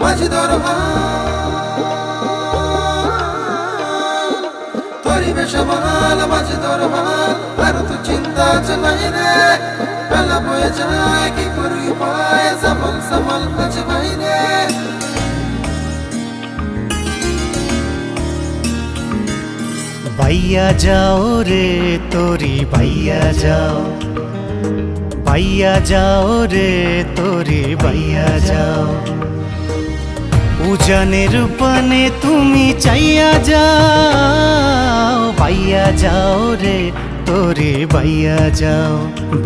মাঝ দরবার তোরি বেশাল মাঝ দরবার আর তো চিন্তা চালাই রে বেলা বয়ে যায় কি করি পায় সামাল সামাল কাজ বাইরে বাইয়া যাও রে তোরি বাইয়া যাও, বাইয়া যাও রে তোরি বাইয়া যাও। উজানের পানে তুমি চাইয়া যাও, বাইয়া যাও রে তোরি বাইয়া যাও,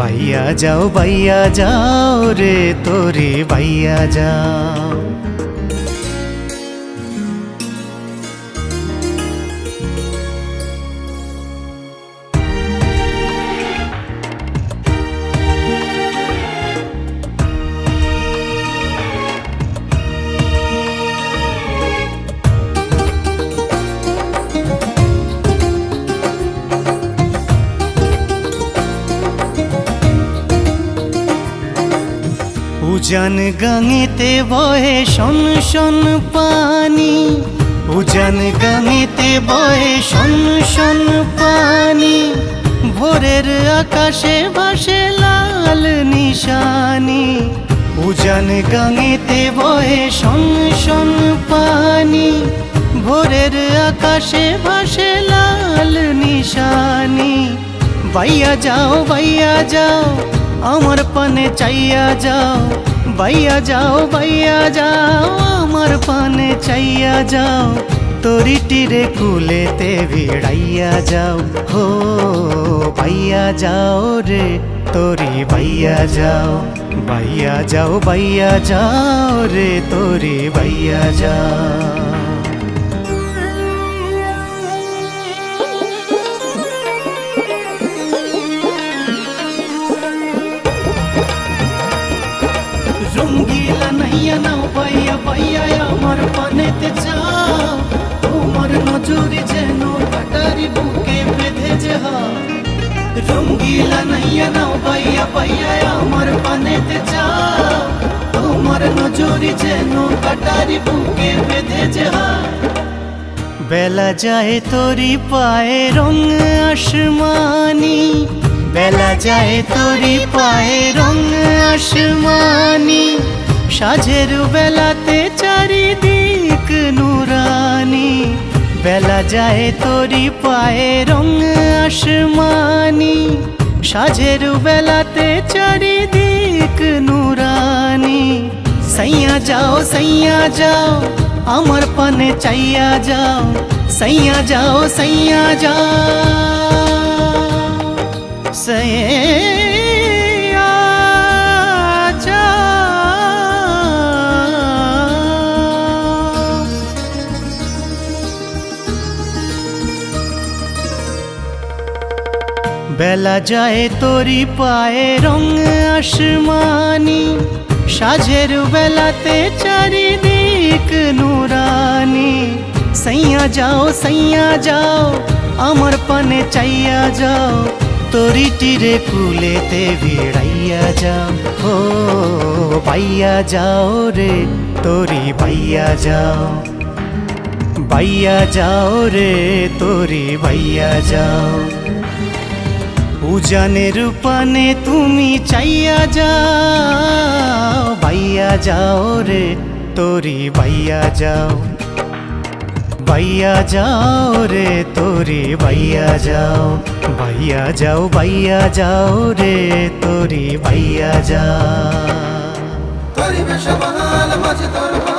বাইয়া যাও বাইয়া যাও রে তোরি বাইয়া যাও। উজান গাঙেতে বহে শন শন পানি, উজান গাঙেতে বহে শন শন পানি। ভোরের আকাশে ভাসে লাল নিশানি, উজান গাঙেতে বহে শন শন পানি। ভোরের আকাশে ভাসে লাল নিশানি। বাইয়া যাও বাইয়া যাও আমার পানে চাইয়া যাও, বাইয়া যাও বাইয়া যাও আমার পানে চাইয়া যাও। তোরি তীরে কুলেতে ভিড়াইয়া যাও হো, বাইয়া যাও রে তোরি বাইয়া যাও, বাইয়া যাও বাইয়া যাও রে তোরি বাইয়া যাও। রঙ্গিলা নাইয়া নাও বাইয়া বাইয়া আমার পানেতে যাও, তোমার নজরে যেন কাটারি বুকে বেঁধে যাও। রঙ্গিলা নাইয়া নাও বাইয়া বাইয়া আমার পানেতে যাও, তোমার নজরে যেন কাটারি বুকে বেঁধে যাও। বেলা যায় তোরি পায়ে রং আসমানি, বেলা যায় তোরি পায়ে রং আসমানি। সাঝের বেলাতে চারিদিক নুরানি, বেলা যায় তোরি পায়ে রং আসমানি। সাঝের বেলাতে চারিদিক নুরানি। সাইয়া যাও সাইয়া যাও আমার পানে চাইয়া যাও, সাইয়া যাও সাইয়া যাও সাইয়া যাও। বেলা যায় তোরি পায়ে রং আসমানি। সাঝের বেলাতে চারিদিক নুরানি। সাইয়া যাও সাইয়া যাও আমার পানে চাইয়া যাও, তোরি তীরে কুলেতে ভিড়াইয়া যাও হো, বাইয়া যাও রে তোরি বাইয়া যাও, বাইয়া যাও রে তোরি বাইয়া যাও। উজানের পানে তুমি চাইয়া যাও, বাইয়া যাও রে তোরি বাইয়া যাও, বাইয়া যাও রে তোরি বাইয়া যাও, বাইয়া যাও বাইয়া যাও রে তোরি বাইয়া যাও। তোরি বেশাল মাঝ দরবার